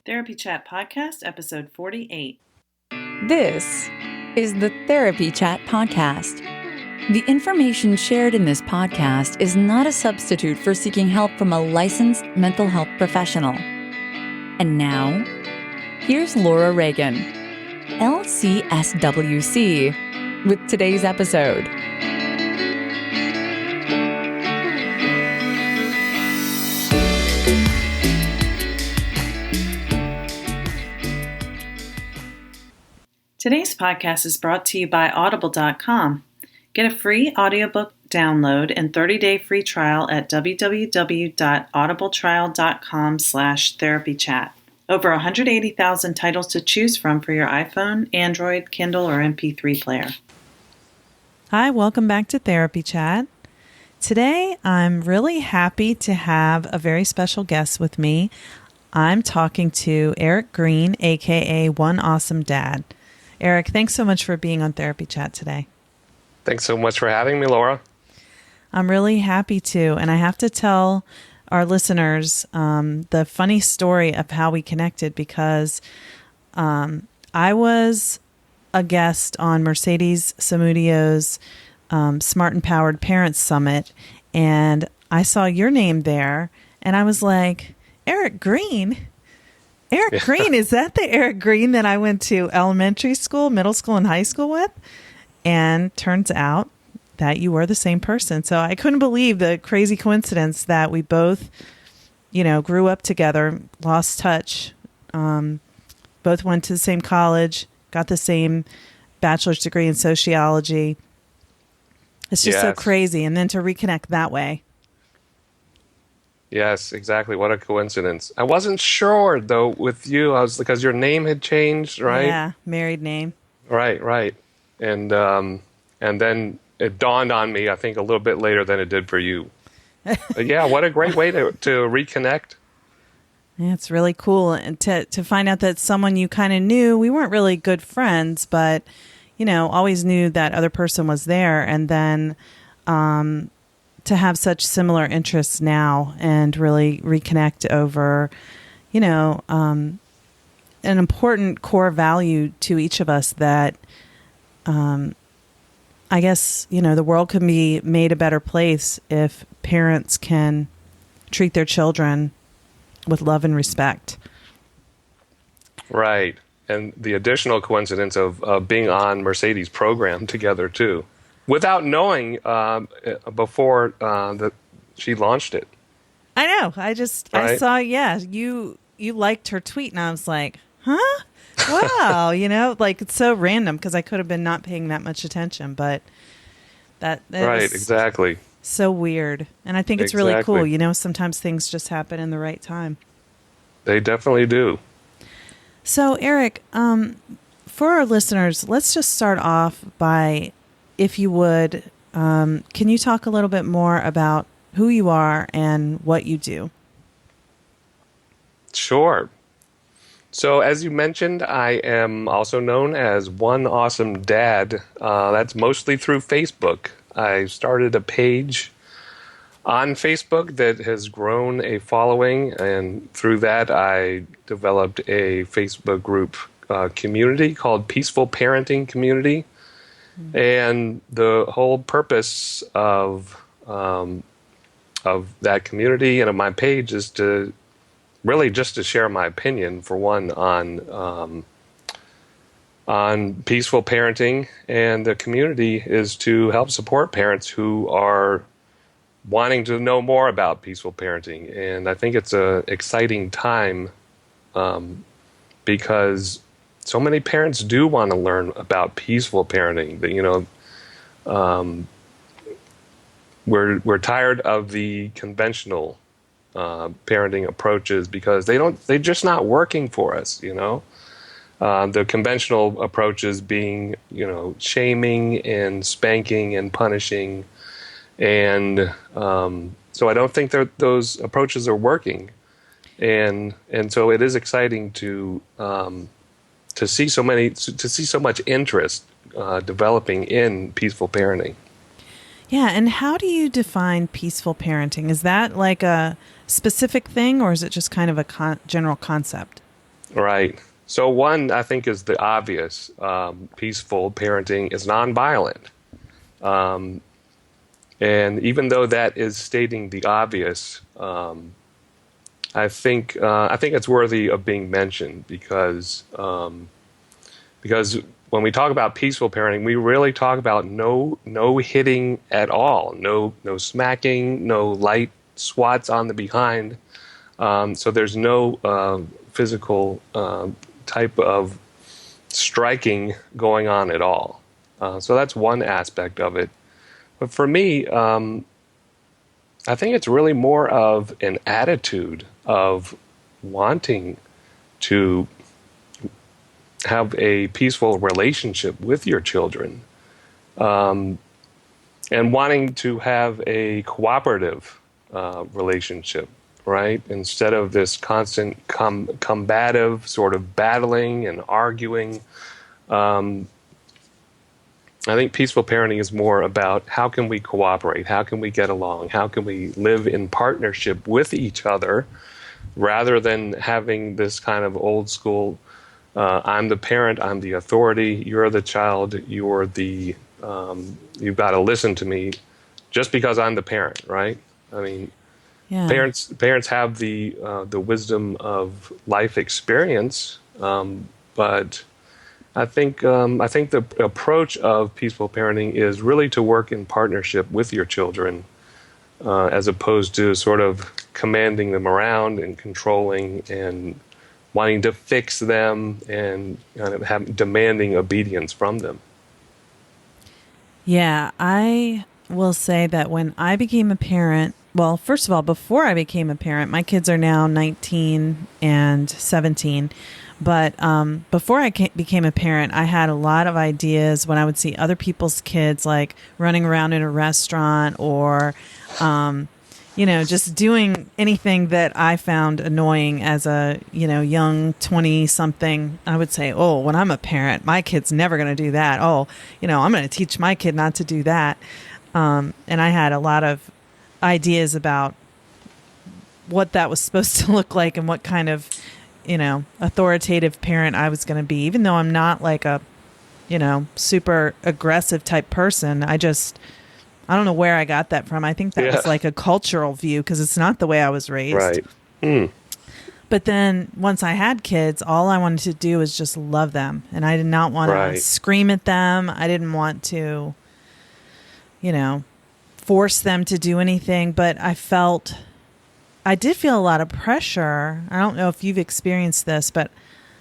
Therapy Chat Podcast, episode 48. This is the Therapy Chat Podcast. The information shared in this podcast is not a substitute for seeking help from a licensed mental health professional. And now, here's Laura Reagan, LCSW-C, with today's episode. Today's podcast is brought to you by Audible.com. Get a free audiobook download and 30-day free trial at www.audibletrial.com/therapychat. Over 180,000 titles to choose from for your iPhone, Android, Kindle, or MP3 player. Hi, welcome back to Therapy Chat. Today, I'm really happy to have a very special guest with me. I'm talking to Eric Greene, aka One Awesome Dad. Eric, thanks so much for being on Therapy Chat today. Thanks so much for having me, Laura. I'm really happy to. And I have to tell our listeners the funny story of how we connected because I was a guest on Mercedes Samudio's Smart Empowered Parents Summit, and I saw your name there, and I was like, Eric Greene? Eric Greene, is that the Eric Greene that I went to elementary school, middle school, and high school with? And turns out that you were the same person. So I couldn't believe the crazy coincidence that we both, grew up together, lost touch, both went to the same college, got the same bachelor's degree in sociology. It's just so crazy. And then to reconnect that way. Yes, exactly. What a coincidence. I wasn't sure, though, with you. I was because your name had changed, right? Yeah, married name. Right. And then it dawned on me, I think, a little bit later than it did for you. But yeah, what a great way to reconnect. Yeah, it's really cool. And to find out that someone you kind of knew, we weren't really good friends, but, always knew that other person was there. And then to have such similar interests now and really reconnect over, an important core value to each of us that I guess, the world can be made a better place if parents can treat their children with love and respect. Right. And the additional coincidence of being on Mercedes' program together, too. Without knowing before that she launched it. I know. I saw, you liked her tweet, and I was like, huh? Wow. It's so random because I could have been not paying that much attention, but that right, was exactly. So weird. And I think it's really cool. Sometimes things just happen in the right time. They definitely do. So, Eric, for our listeners, let's just start off by, if you would, can you talk a little bit more about who you are and what you do? Sure. So, as you mentioned, I am also known as One Awesome Dad. That's mostly through Facebook. I started a page on Facebook that has grown a following, and through that, I developed a Facebook group community called Peaceful Parenting Community. And the whole purpose of that community and of my page is to really just to share my opinion, for one, on peaceful parenting, and the community is to help support parents who are wanting to know more about peaceful parenting. And I think it's an exciting time because so many parents do want to learn about peaceful parenting. We're tired of the conventional parenting approaches because they're just not working for us. The conventional approaches being shaming and spanking and punishing, and so I don't think those approaches are working. And so it is exciting to see so much interest developing in peaceful parenting. Yeah, and how do you define peaceful parenting? Is that like a specific thing, or is it just kind of a general concept? Right. So one, I think, is the obvious. Peaceful parenting is nonviolent. Um, and even though that is stating the obvious, I think it's worthy of being mentioned because when we talk about peaceful parenting, we really talk about no hitting at all, no smacking, no light swats on the behind. So there's no physical type of striking going on at all. So that's one aspect of it. But for me, I think it's really more of an attitude of wanting to have a peaceful relationship with your children, and wanting to have a cooperative relationship, right? Instead of this constant combative sort of battling and arguing. I think peaceful parenting is more about how can we cooperate, how can we get along, how can we live in partnership with each other, rather than having this kind of old school, I'm the parent, I'm the authority, you're the child, you've got to listen to me just because I'm the parent, right? I mean, Yeah. parents have the wisdom of life experience, but I think the approach of peaceful parenting is really to work in partnership with your children, as opposed to sort of commanding them around and controlling and wanting to fix them and kind of demanding obedience from them. Yeah, I will say that when I became a parent, well, first of all, before I became a parent, my kids are now 19 and 17. But before I became a parent, I had a lot of ideas when I would see other people's kids like running around in a restaurant or, just doing anything that I found annoying as a, young 20-something. I would say, oh, when I'm a parent, my kid's never going to do that. Oh, I'm going to teach my kid not to do that. And I had a lot of ideas about what that was supposed to look like and what kind of authoritative parent I was going to be, even though I'm not like a, super aggressive type person. I don't know where I got that from. I think that was like a cultural view because it's not the way I was raised. Right. Mm. But then once I had kids, all I wanted to do was just love them. And I did not want to scream at them. I didn't want to, force them to do anything. But I did feel a lot of pressure. I don't know if you've experienced this, but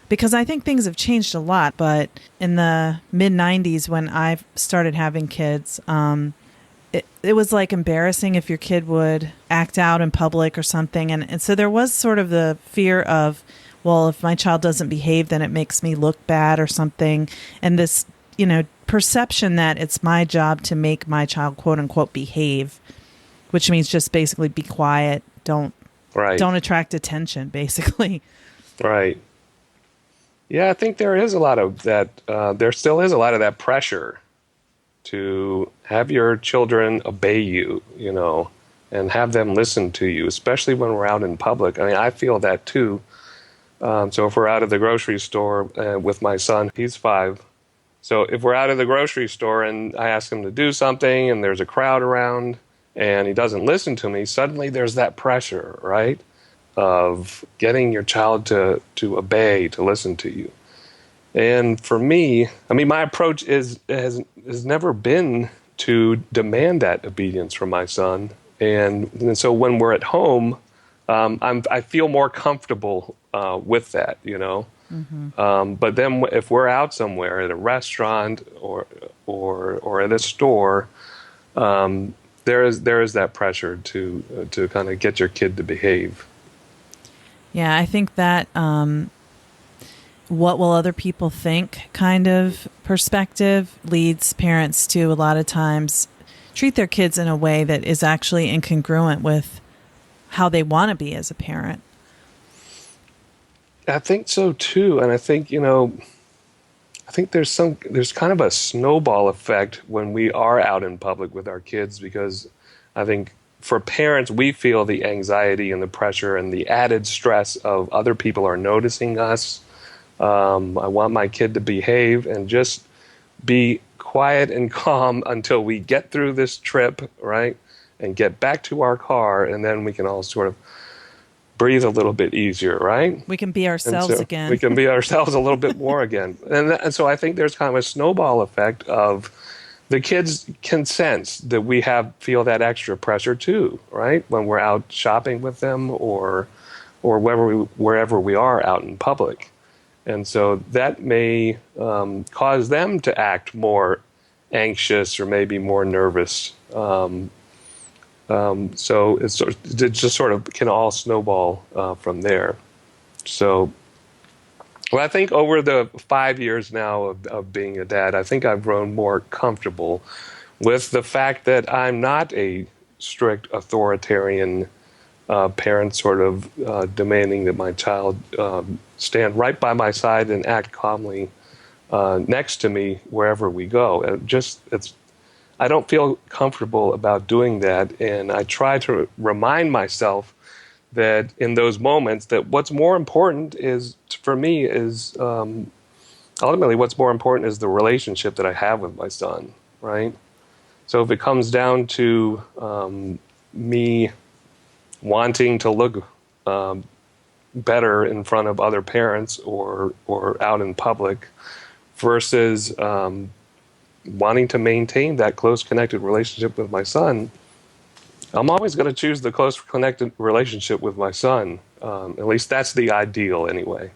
because I think things have changed a lot. But in the mid-90s, when I started having kids, it was like embarrassing if your kid would act out in public or something. And so there was sort of the fear of, well, if my child doesn't behave, then it makes me look bad or something. And this, perception that it's my job to make my child, quote unquote, behave, which means just basically be quiet. Don't attract attention, basically. Right. Yeah, I think there is a lot of that. There still is a lot of that pressure to have your children obey you, and have them listen to you, especially when we're out in public. I mean, I feel that too. So if we're out at the grocery store with my son, he's 5. So if we're out at the grocery store and I ask him to do something and there's a crowd around and he doesn't listen to me, suddenly there's that pressure, right, of getting your child to obey, to listen to you. And for me, I mean, my approach has never been to demand that obedience from my son. And so when we're at home, I feel more comfortable with that, Mm-hmm. But then if we're out somewhere at a restaurant or at a store, there is that pressure to kind of get your kid to behave. Yeah, I think that what will other people think kind of perspective leads parents to a lot of times treat their kids in a way that is actually incongruent with how they want to be as a parent. I think so too, and I think there's kind of a snowball effect when we are out in public with our kids, because I think for parents, we feel the anxiety and the pressure and the added stress of other people are noticing us. I want my kid to behave and just be quiet and calm until we get through this trip, right? And get back to our car, and then we can all sort of breathe a little bit easier, right? We can be ourselves again. We can be ourselves a little bit more again. And so I think there's kind of a snowball effect of the kids can sense that we feel that extra pressure too, right? When we're out shopping with them or wherever we are out in public. And so that may cause them to act more anxious or maybe more nervous. So it just sort of can all snowball from there. So, well, I think over the 5 years now of being a dad, I think I've grown more comfortable with the fact that I'm not a strict authoritarian parent sort of demanding that my child stand right by my side and act calmly next to me wherever we go. I don't feel comfortable about doing that, and I try to remind myself that in those moments that what's more important is, for me, is ultimately what's more important is the relationship that I have with my son, right? So if it comes down to me wanting to look better in front of other parents or out in public versus wanting to maintain that close connected relationship with my son, I'm always going to choose the close connected relationship with my son. At least that's the ideal anyway.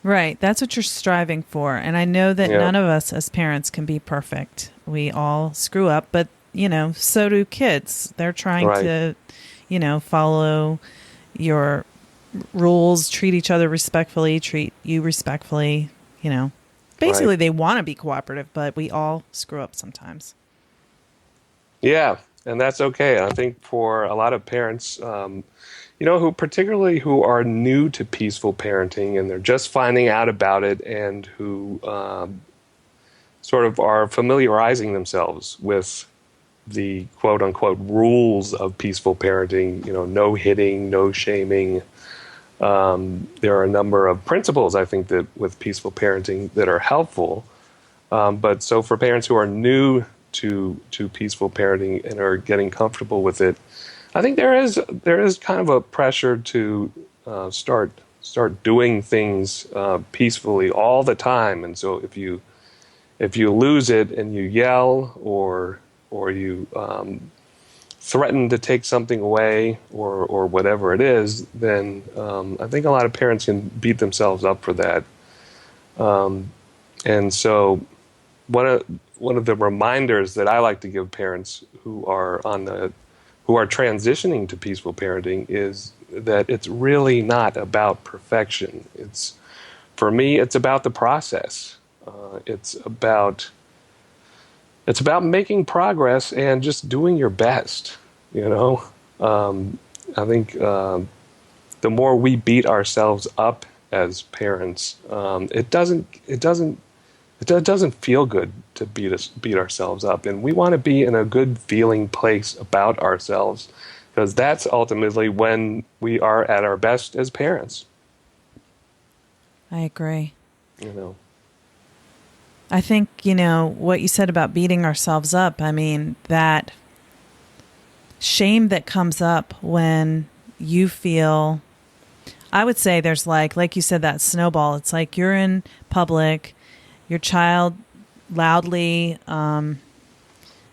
Right. That's what you're striving for. And I know that none of us as parents can be perfect. We all screw up, but, so do kids. They're trying to, follow your rules, treat each other respectfully, treat you respectfully, Basically, they want to be cooperative, but we all screw up sometimes. Yeah, and that's okay. I think for a lot of parents, who are new to peaceful parenting and they're just finding out about it and who sort of are familiarizing themselves with the quote-unquote rules of peaceful parenting, no hitting, no shaming. There are a number of principles, I think, that with peaceful parenting that are helpful. But so for parents who are new to peaceful parenting and are getting comfortable with it, I think there is kind of a pressure to start doing things peacefully all the time. And so if you lose it and you yell or you threaten to take something away or whatever it is, then I think a lot of parents can beat themselves up for that. And so one of the reminders that I like to give parents who are transitioning to peaceful parenting is that it's really not about perfection. For me, it's about the process. It's about making progress and just doing your best, I think the more we beat ourselves up as parents, it doesn't feel good to beat ourselves up, and we want to be in a good feeling place about ourselves, because that's ultimately when we are at our best as parents. I agree. I think, what you said about beating ourselves up, I mean, that shame that comes up when you feel, I would say there's like you said, that snowball. It's like you're in public, your child loudly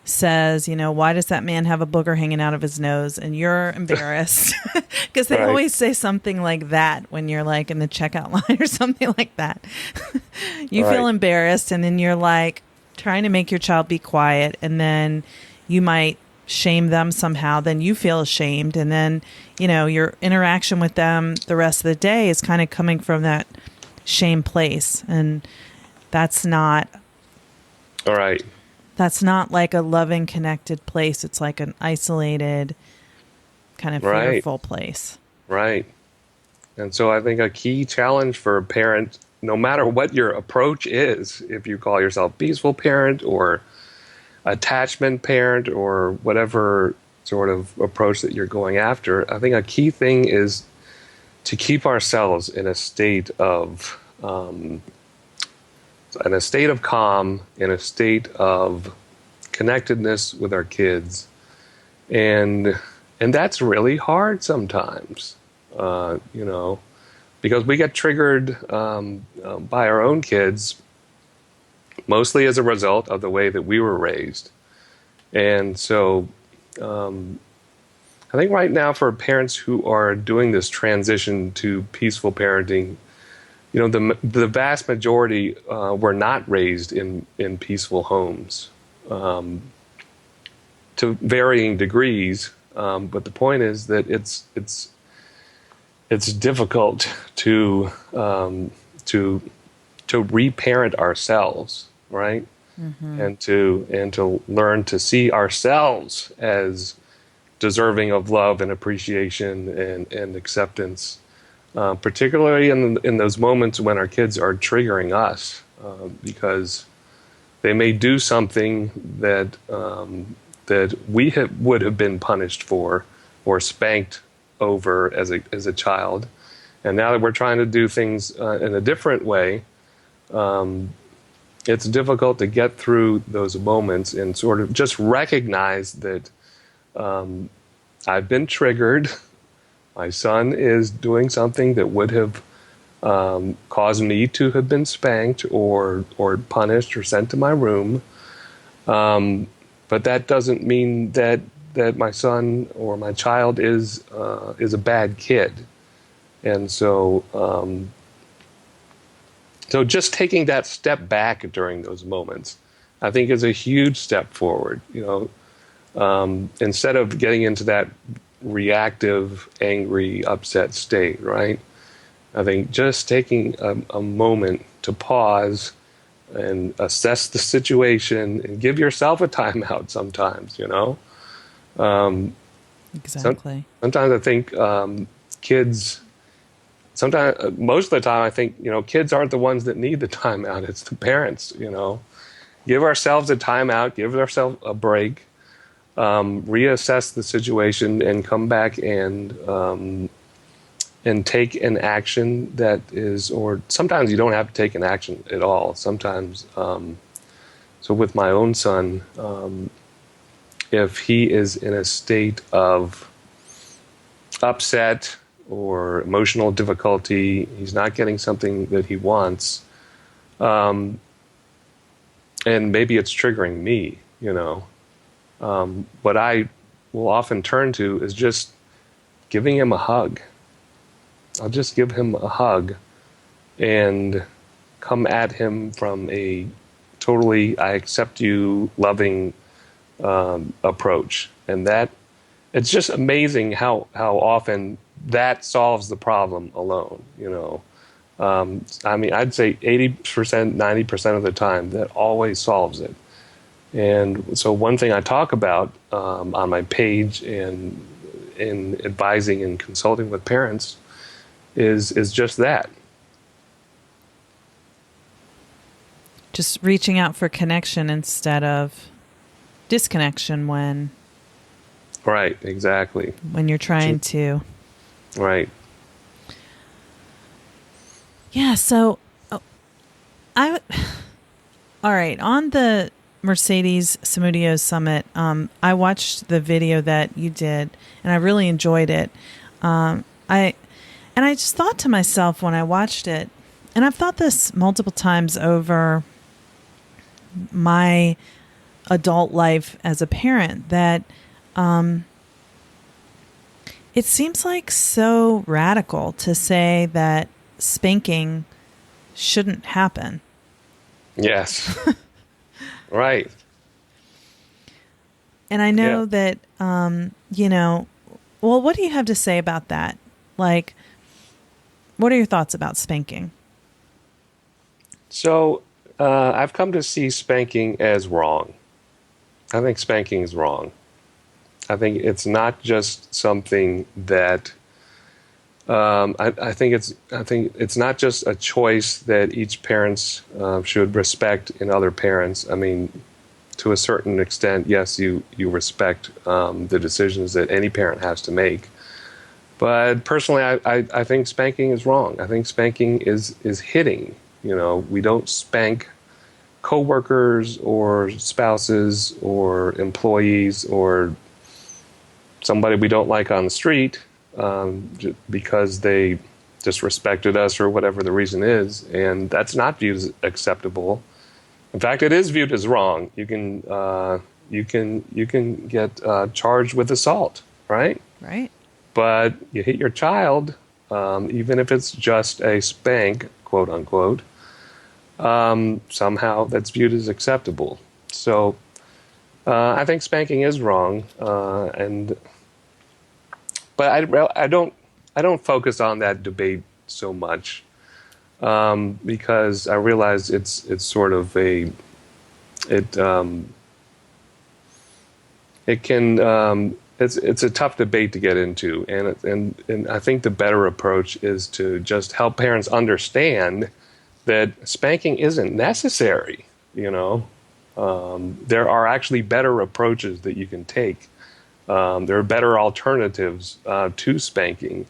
says, why does that man have a booger hanging out of his nose? And you're embarrassed because they always say something like that when you're like in the checkout line or something like that. You feel embarrassed, and then you're like trying to make your child be quiet, and then you might shame them somehow. Then you feel ashamed, and then, your interaction with them the rest of the day is kind of coming from that shame place. And that's not all right. That's not like a loving, connected place. It's like an isolated, kind of fearful place. Right. And so I think a key challenge for a parent, no matter what your approach is, if you call yourself peaceful parent or attachment parent or whatever sort of approach that you're going after, I think a key thing is to keep ourselves in a state of calm, in a state of connectedness with our kids, and that's really hard sometimes, because we get triggered by our own kids, mostly as a result of the way that we were raised. And so I think right now for parents who are doing this transition to peaceful parenting, the vast majority were not raised in peaceful homes, to varying degrees. But the point is that it's difficult to reparent ourselves, right? Mm-hmm. And to learn to see ourselves as deserving of love and appreciation and acceptance, particularly in those moments when our kids are triggering us, because they may do something that we would have been punished for or spanked over as a child, and now that we're trying to do things in a different way, it's difficult to get through those moments and sort of just recognize that I've been triggered. My son is doing something that would have caused me to have been spanked or punished or sent to my room. But that doesn't mean that my son or my child is a bad kid. And so just taking that step back during those moments, I think, is a huge step forward. Instead of getting into that reactive, angry, upset state, right? I think just taking a moment to pause and assess the situation and give yourself a timeout sometimes, Exactly. Sometimes I think kids... Sometimes, most of the time, I think, kids aren't the ones that need the timeout. It's the parents, Give ourselves a timeout, give ourselves a break, reassess the situation, and come back and take an action that is, or sometimes you don't have to take an action at all. Sometimes, so with my own son, if he is in a state of upset or emotional difficulty, he's not getting something that he wants, and maybe it's triggering me, what I will often turn to is just giving him a hug. I'll just give him a hug and come at him from a totally I accept you, loving approach. And that, it's just amazing how often that solves the problem alone, I'd say 80%, 90% of the time, that always solves it. And so one thing I talk about on my page and in advising and consulting with parents is just that. Just reaching out for connection instead of disconnection when... Right, exactly. When you're trying to... Right. Yeah, so all right, on the Mercedes Samudio Summit, I watched the video that you did and I really enjoyed it. I just thought to myself when I watched it, and I've thought this multiple times over my adult life as a parent, that it seems like so radical to say that spanking shouldn't happen. Yes. Right. And I know that, well, what do you have to say about that? Like, what are your thoughts about spanking? So, I've come to see spanking as wrong. I think spanking is wrong. I think it's not just something that I think it's not just a choice that each parent should respect in other parents. I mean, to a certain extent, yes, you respect the decisions that any parent has to make. But personally, I think spanking is wrong. I think spanking is hitting. We don't spank coworkers or spouses or employees or somebody we don't like on the street because they disrespected us or whatever the reason is, and that's not viewed as acceptable. In fact, it is viewed as wrong. You can get charged with assault, right? Right. But you hit your child, even if it's just a spank, quote unquote, somehow that's viewed as acceptable. So I think spanking is wrong, but I don't focus on that debate so much because I realize it's sort of it can. It's a tough debate to get into, and I think the better approach is to just help parents understand that spanking isn't necessary. There are actually better approaches that you can take. There are better alternatives to spanking,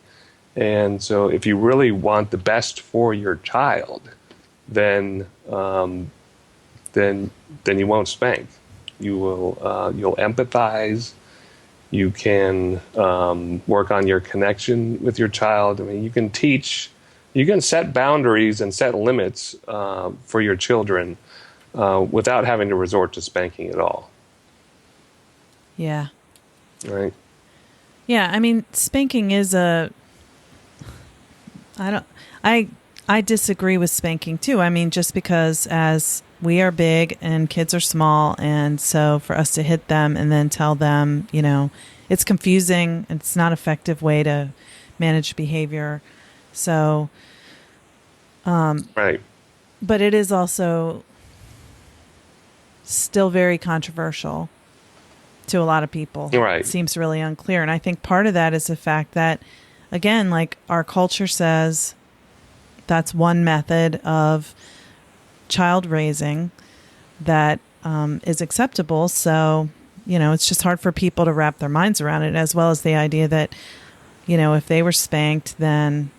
and so if you really want the best for your child, then you won't spank. You'll empathize. You can work on your connection with your child. I mean, you can teach, you can set boundaries and set limits for your children without having to resort to spanking at all. Yeah. Right. Yeah, I mean, spanking is I disagree with spanking too. I mean, just because as we are big and kids are small, and so for us to hit them and then tell them, it's confusing. It's not an effective way to manage behavior. So, right. But it is also still very controversial to a lot of people. Right. It seems really unclear. And I think part of that is the fact that, again, like our culture says that's one method of child raising that is acceptable. So, it's just hard for people to wrap their minds around it, as well as the idea that, if they were spanked, then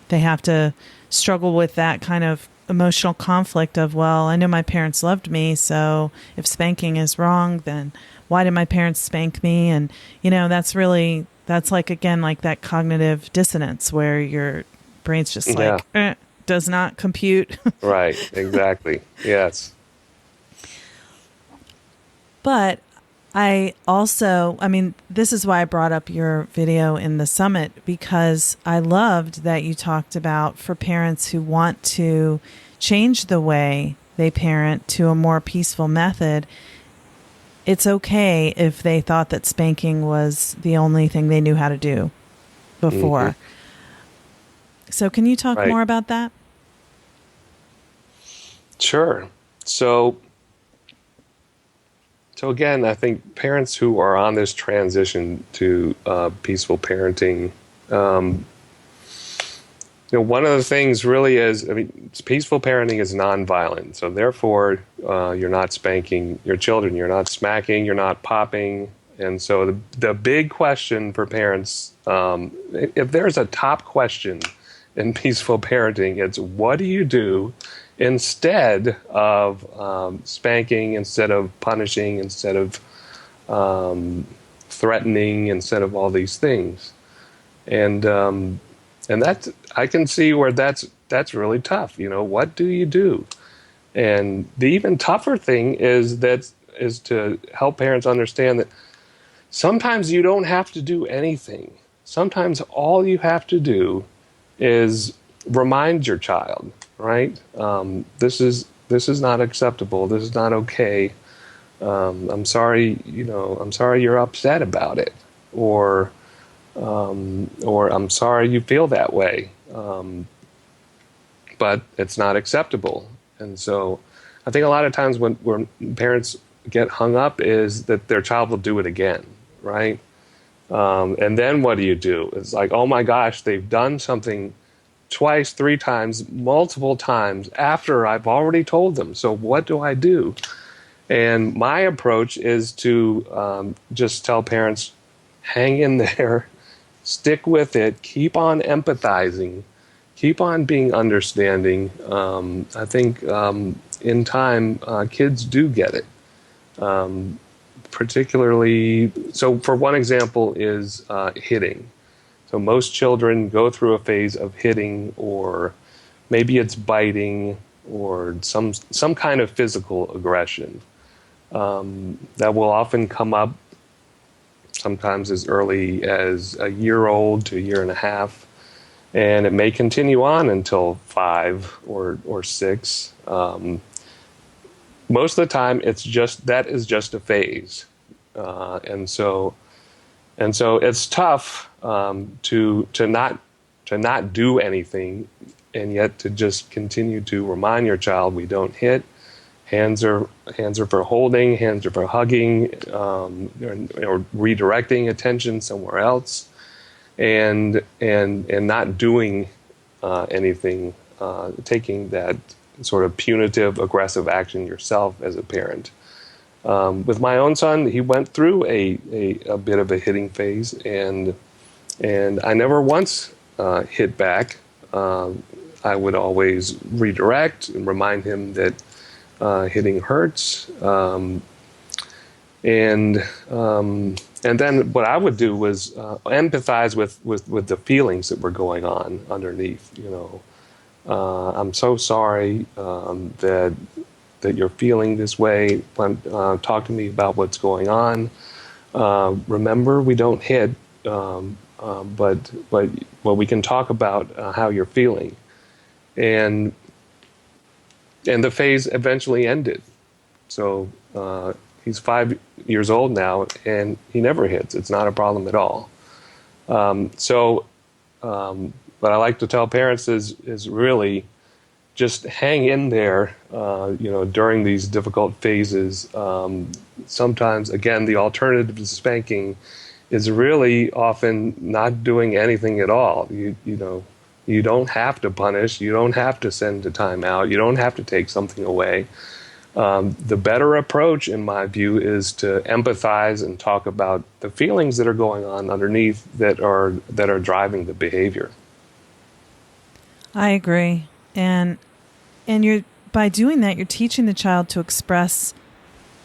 they have to struggle with that kind of emotional conflict of, well, I know my parents loved me, so if spanking is wrong, then why did my parents spank me? And, that's like, again, like that cognitive dissonance where your brain's just like, does not compute. Right, exactly. Yes. But this is why I brought up your video in the summit, because I loved that you talked about for parents who want to change the way they parent to a more peaceful method, it's okay if they thought that spanking was the only thing they knew how to do before. Mm-hmm. So can you talk more about that? Sure. So again, I think parents who are on this transition to peaceful parenting, one of the things really is, peaceful parenting is nonviolent. So therefore, you're not spanking your children, you're not smacking, you're not popping. And so the big question for parents, if there's a top question in peaceful parenting, it's what do you do instead of spanking, instead of punishing, instead of threatening, instead of all these things. And that's, I can see where that's really tough. What do you do? And the even tougher thing is to help parents understand that sometimes you don't have to do anything. Sometimes all you have to do is remind your child, right? This is not acceptable. This is not okay. I'm sorry. I'm sorry you're upset about it, or I'm sorry you feel that way. But it's not acceptable. And so, I think a lot of times when parents get hung up is that their child will do it again, right? And then what do you do? It's like, oh my gosh, they've done something twice, 3 times, multiple times after I've already told them. So what do I do? And my approach is to just tell parents, hang in there, stick with it, keep on empathizing, keep on being understanding. I think in time, kids do get it. Particularly, so for one example is hitting. So most children go through a phase of hitting, or maybe it's biting, or some kind of physical aggression that will often come up sometimes as early as a year old to a year and a half, and it may continue on until 5 or 6. Most of the time, it's just a phase, and so it's tough to not do anything, and yet to just continue to remind your child, we don't hit. Hands are for holding, hands are for hugging, or redirecting attention somewhere else, and not doing anything, taking that sort of punitive, aggressive action yourself as a parent. With my own son, he went through a bit of a hitting phase, and I never once hit back. I would always redirect and remind him that hitting hurts, and then what I would do was empathize with the feelings that were going on underneath. I'm so sorry that you're feeling this way. Talk to me about what's going on. Remember, we don't hit, but we can talk about how you're feeling, and the phase eventually ended. So he's 5 years old now, and he never hits. It's not a problem at all. What I like to tell parents is really just hang in there, during these difficult phases. Sometimes, again, the alternative to spanking is really often not doing anything at all. You don't have to punish. You don't have to send a timeout. You don't have to take something away. The better approach, in my view, is to empathize and talk about the feelings that are going on underneath that are driving the behavior. I agree. And you're, by doing that, you're teaching the child to express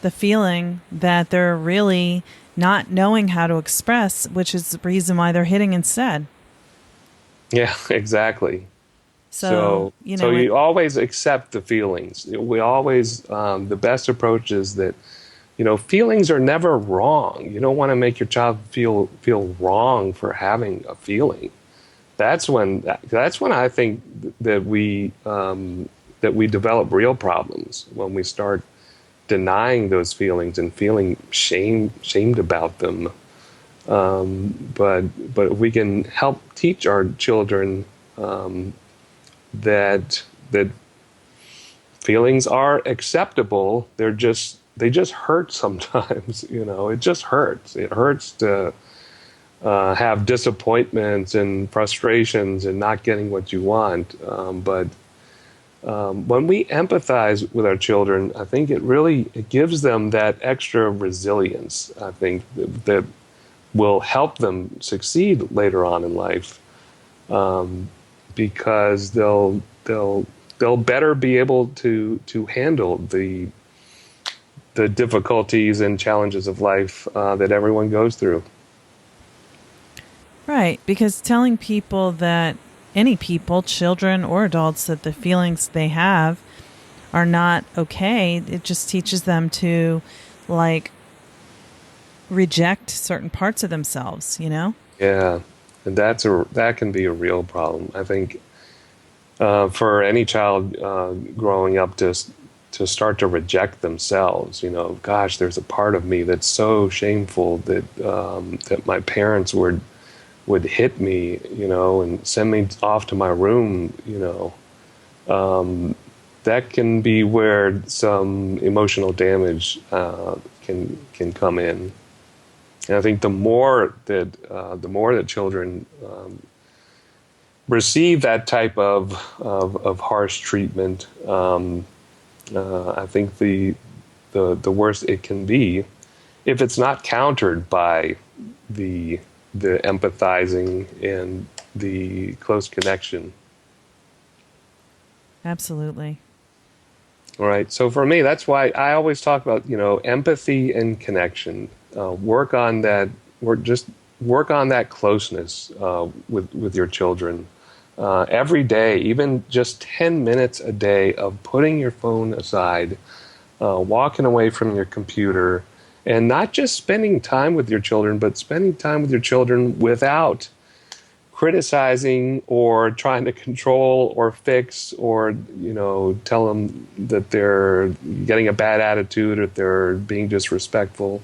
the feeling that they're really not knowing how to express, which is the reason why they're hitting instead. Yeah, exactly. So you always accept the feelings. We always, the best approach is that, feelings are never wrong. You don't want to make your child feel wrong for having a feeling. That's when I think that we develop real problems, when we start denying those feelings and feeling shamed about them. But if we can help teach our children that feelings are acceptable, they just hurt sometimes. It just hurts. It hurts to have disappointments and frustrations and not getting what you want. But when we empathize with our children, I think it gives them that extra resilience. I think that will help them succeed later on in life, because they'll better be able to handle the difficulties and challenges of life that everyone goes through. Right, because telling people that any people, children or adults, that the feelings they have are not okay, it just teaches them to reject certain parts of themselves, Yeah, and that can be a real problem. I think for any child growing up to start to reject themselves, gosh, there's a part of me that's so shameful that my parents would hit me, and send me off to my room, that can be where some emotional damage can come in. And I think the more that children receive that type of harsh treatment, I think the the worse it can be if it's not countered by the empathizing and the close connection. Absolutely. All right. So for me, that's why I always talk about, empathy and connection. Work on that. Work on that closeness with your children every day. Even just 10 minutes a day of putting your phone aside, walking away from your computer, and not just spending time with your children, but spending time with your children without criticizing or trying to control or fix or, tell them that they're getting a bad attitude or they're being disrespectful.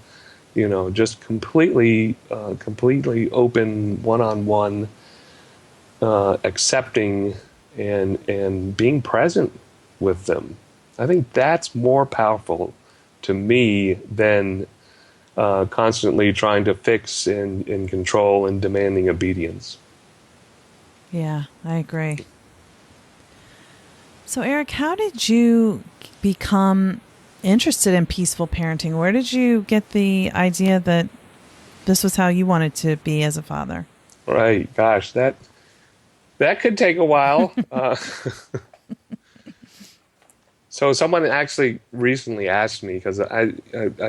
Just completely open, one-on-one, accepting and being present with them. I think that's more powerful to me than constantly trying to fix and control and demanding obedience. Yeah, I agree. So, Eric, how did you become interested in peaceful parenting? Where did you get the idea that this was how you wanted to be as a father? Right. Gosh, that could take a while. So someone actually recently asked me, because I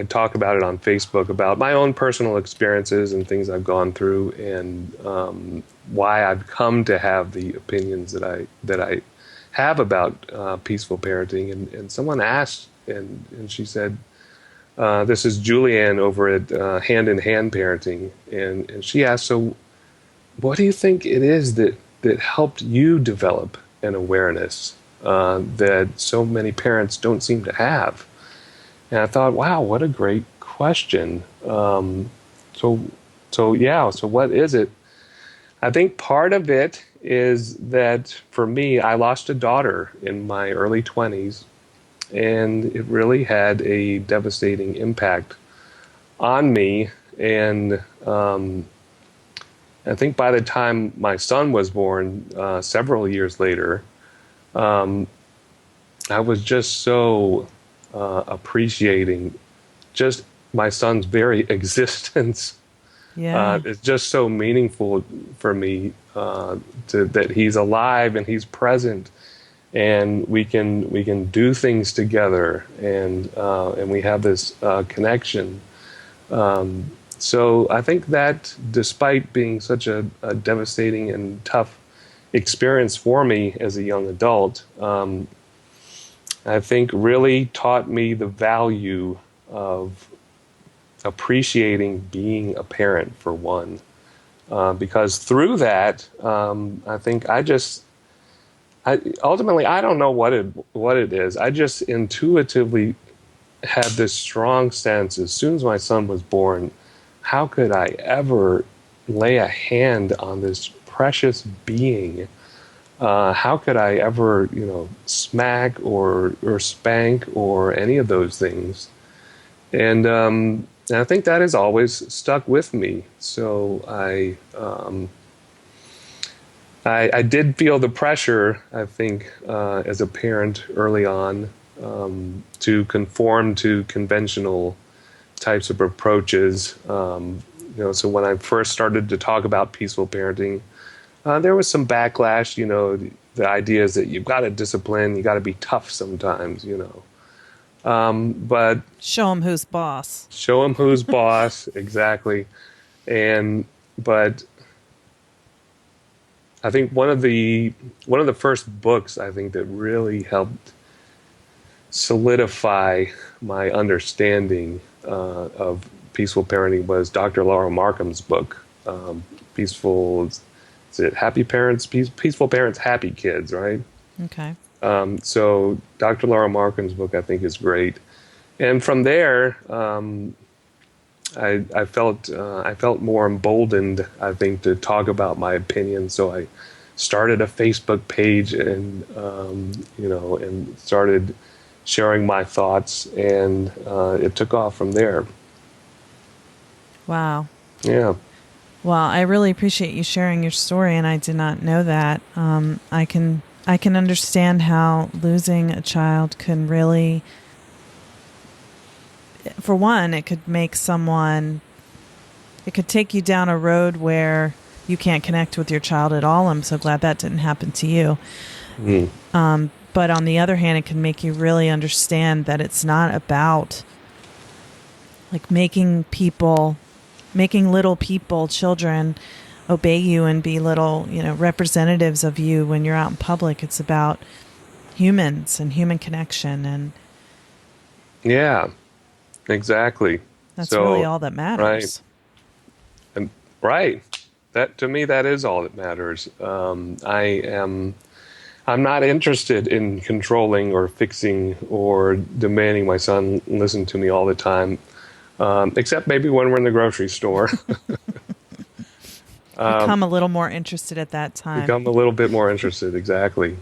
talk about it on Facebook, about my own personal experiences and things I've gone through, and why I've come to have the opinions that I have about peaceful parenting. And someone asked, and she said, this is Julianne over at Hand in Hand Parenting, and she asked, so what do you think it is that helped you develop an awareness that so many parents don't seem to have? And I thought, wow, what a great question. So what is it? I think part of it is that for me, I lost a daughter in my early 20s, and it really had a devastating impact on me. And I think by the time my son was born, several years later, I was just so appreciating just my son's very existence. Yeah. It's just so meaningful for me that he's alive and he's present, and we can do things together, and we have this connection. So I think that despite being such a devastating and tough experience for me as a young adult, I think really taught me the value of appreciating being a parent, for one. Because through that, I think ultimately, I don't know what it is. I just intuitively had this strong sense as soon as my son was born, how could I ever lay a hand on this precious being? How could I ever, smack or spank or any of those things? And I think that has always stuck with me. So I did feel the pressure, I think, as a parent early on, to conform to conventional types of approaches. So when I first started to talk about peaceful parenting, there was some backlash. The idea is that you've got to discipline, you got to be tough sometimes. But show them who's boss. Show them who's boss, exactly. But I think one of the first books I think that really helped solidify my understanding of peaceful parenting was Dr. Laura Markham's book, Peaceful. Is it Happy Parents? Peaceful Parents, Happy Kids, right? Okay. So Dr. Laura Markham's book I think is great, and from there I felt more emboldened, I think, to talk about my opinion. So I started a Facebook page and and started sharing my thoughts, and it took off from there. Wow. Yeah. Well, I really appreciate you sharing your story, and I did not know that. I can understand how losing a child can really for one, it could make someone, it could take you down a road where you can't connect with your child at all. I'm so glad that didn't happen to you. But on the other hand, it can make you really understand that it's not about like making little people, children, obey you and be little, representatives of you when you're out in public. It's about humans and human connection. And yeah, exactly. That's really all that matters. Right. That, to me, that is all that matters. I'm not interested in controlling or fixing or demanding my son listen to me all the time, except maybe when we're in the grocery store. Become a little more interested at that time. Become a little bit more interested, exactly.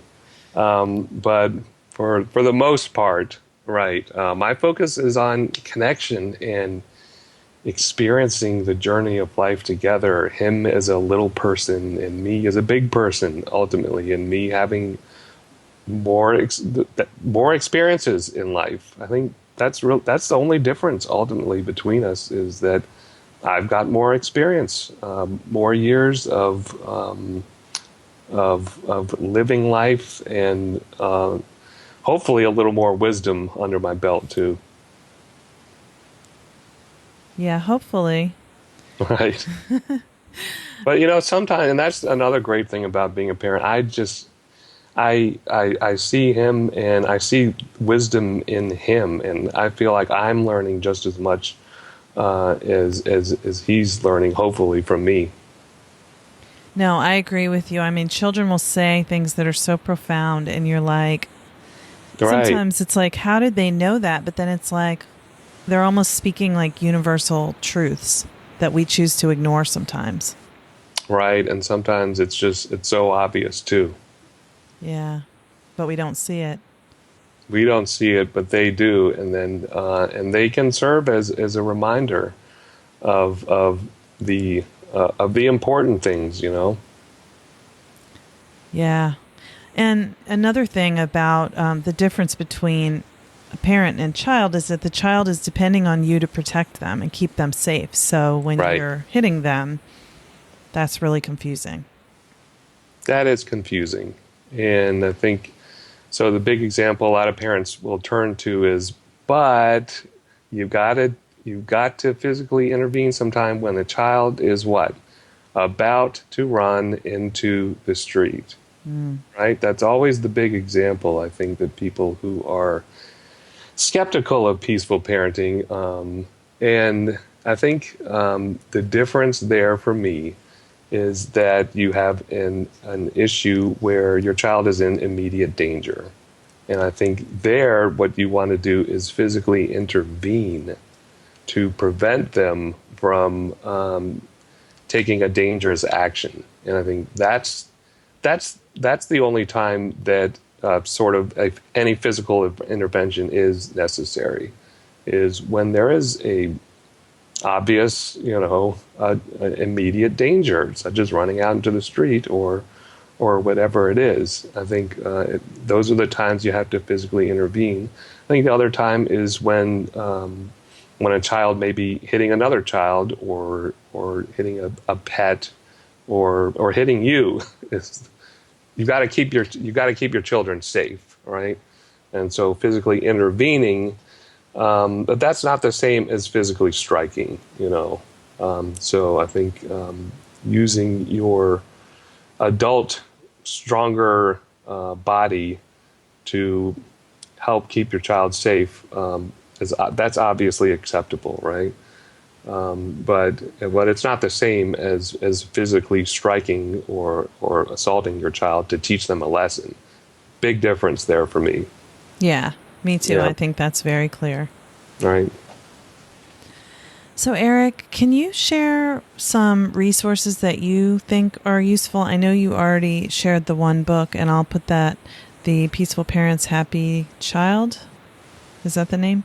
But for the most part, right, my focus is on connection and experiencing the journey of life together, him as a little person and me as a big person, ultimately, and me having more experiences in life. I think that's the only difference ultimately between us, is that I've got more experience, more years of living life, and hopefully a little more wisdom under my belt too. Yeah, hopefully. Right. But sometimes, and that's another great thing about being a parent, I see him and I see wisdom in him, and I feel like I'm learning just as much as he's learning, hopefully, from me. No, I agree with you. I mean, children will say things that are so profound, and you're like, right. Sometimes it's like, how did they know that? But then it's like, they're almost speaking like universal truths that we choose to ignore sometimes. Right, and sometimes it's so obvious too. Yeah, but we don't see it. We don't see it, but they do, and then and they can serve as a reminder of the important things, Yeah, and another thing about the difference between a parent and child is that the child is depending on you to protect them and keep them safe. So when you're hitting them, that's really confusing. That is confusing. And I think, so the big example a lot of parents will turn to is, but you've got to physically intervene sometime when the child is what? About to run into the street. Right? That's always the big example, I think, that people who are skeptical of peaceful parenting, and I think the difference there for me is that you have an issue where your child is in immediate danger, and I think there what you want to do is physically intervene to prevent them from taking a dangerous action, and I think that's the only time that any physical intervention is necessary, is when there is a obvious, immediate danger, such as running out into the street or whatever it is. I think those are the times you have to physically intervene. I think the other time is when a child may be hitting another child or hitting a pet or hitting you. You've got to keep your children safe, right? And so physically intervening, but that's not the same as physically striking, So I think using your adult, stronger body to help keep your child safe, that's obviously acceptable, right? But it's not the same as physically striking or assaulting your child to teach them a lesson. Big difference there for me. Yeah, me too. Yeah. I think that's very clear. Right. So, Eric, can you share some resources that you think are useful? I know you already shared the one book, and I'll put that, The Peaceful Parent's Happy Child. Is that the name?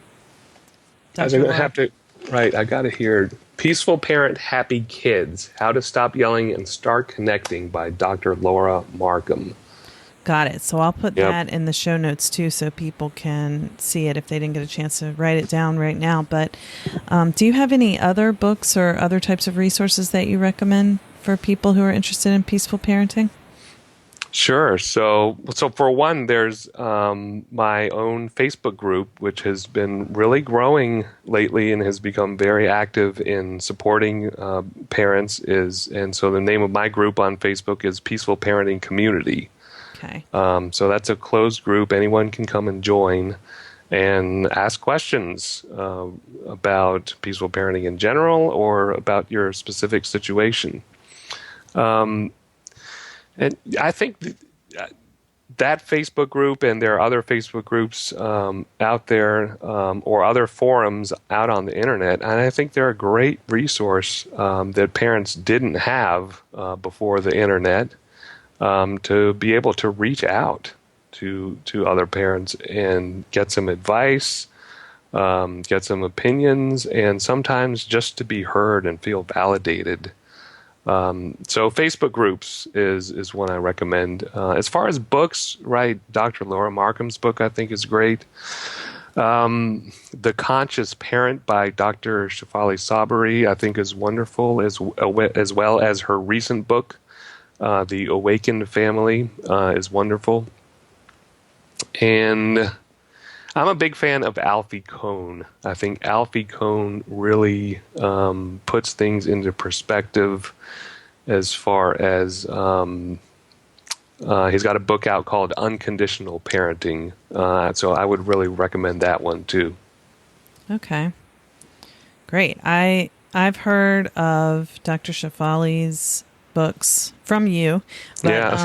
I'm going to have to... Right, I got to hear Peaceful Parent, Happy Kids, How to Stop Yelling and Start Connecting by Dr. Laura Markham. Got it. So I'll put Yep. that in the show notes too, so people can see it if they didn't get a chance to write it down right now. But do you have any other books or other types of resources that you recommend for people who are interested in peaceful parenting? Sure. So for one, there's my own Facebook group, which has been really growing lately and has become very active in supporting parents. And so the name of my group on Facebook is Peaceful Parenting Community. Okay. So that's a closed group. Anyone can come and join and ask questions about peaceful parenting in general or about your specific situation. And I think that Facebook group, and there are other Facebook groups out there or other forums out on the internet, and I think they're a great resource that parents didn't have before the internet. To be able to reach out to other parents and get some advice, get some opinions, and sometimes just to be heard and feel validated. So Facebook groups is one I recommend. As far as books, right, Dr. Laura Markham's book I think is great. The Conscious Parent by Dr. Shefali Sabari I think is wonderful, as well as her recent book, The Awakened Family, is wonderful. And I'm a big fan of Alfie Kohn. I think Alfie Kohn really puts things into perspective as far as he's got a book out called Unconditional Parenting. So I would really recommend that one too. Okay. Great. I've heard of Dr. Shefali's books from you, but,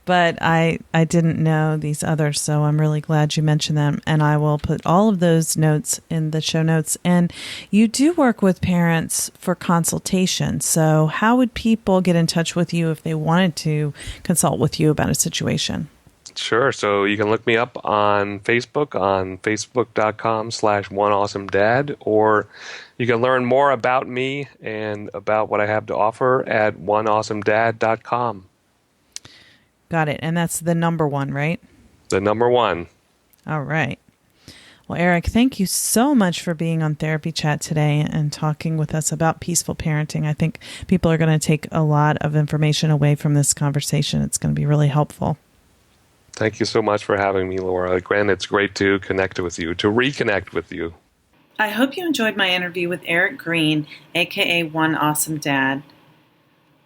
but I didn't know these others, so I'm really glad you mentioned them, and I will put all of those notes in the show notes. And you do work with parents for consultation, so how would people get in touch with you if they wanted to consult with you about a situation? Sure. So you can look me up on Facebook, on facebook.com/oneawesomedad, or you can learn more about me and about what I have to offer at oneawesomedad.com. Got it. And that's the number one, right? The number one. All right. Well, Eric, thank you so much for being on Therapy Chat today and talking with us about peaceful parenting. I think people are going to take a lot of information away from this conversation. It's going to be really helpful. Thank you so much for having me, Laura. Again, it's great to connect with you, to reconnect with you. I hope you enjoyed my interview with Eric Greene, aka One Awesome Dad.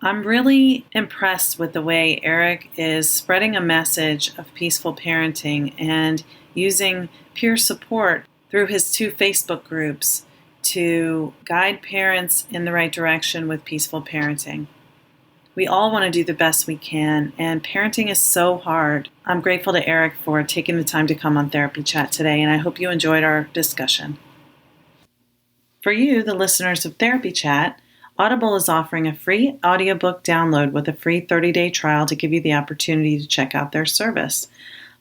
I'm really impressed with the way Eric is spreading a message of peaceful parenting and using peer support through his 2 Facebook groups to guide parents in the right direction with peaceful parenting. We all want to do the best we can, and parenting is so hard. I'm grateful to Eric for taking the time to come on Therapy Chat today, and I hope you enjoyed our discussion. For you, the listeners of Therapy Chat, Audible is offering a free audiobook download with a free 30-day trial to give you the opportunity to check out their service.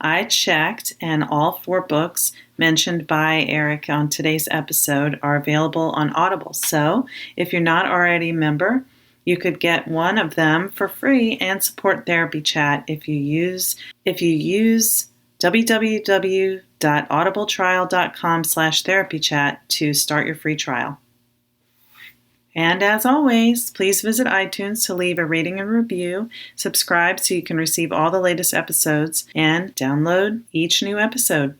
I checked, and all 4 books mentioned by Eric on today's episode are available on Audible. So, if you're not already a member, you could get one of them for free and support Therapy Chat if you use www.audibletrial.com/therapychat to start your free trial. And as always, please visit iTunes to leave a rating and review, subscribe so you can receive all the latest episodes, and download each new episode.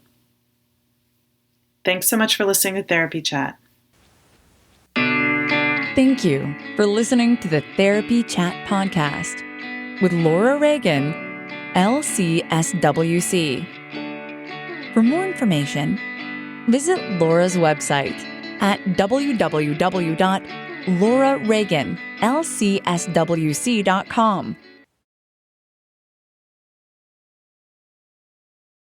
Thanks so much for listening to Therapy Chat. Thank you for listening to the Therapy Chat podcast with Laura Reagan, LCSW-C. For more information, visit Laura's website at www.laurareaganlcswc.com.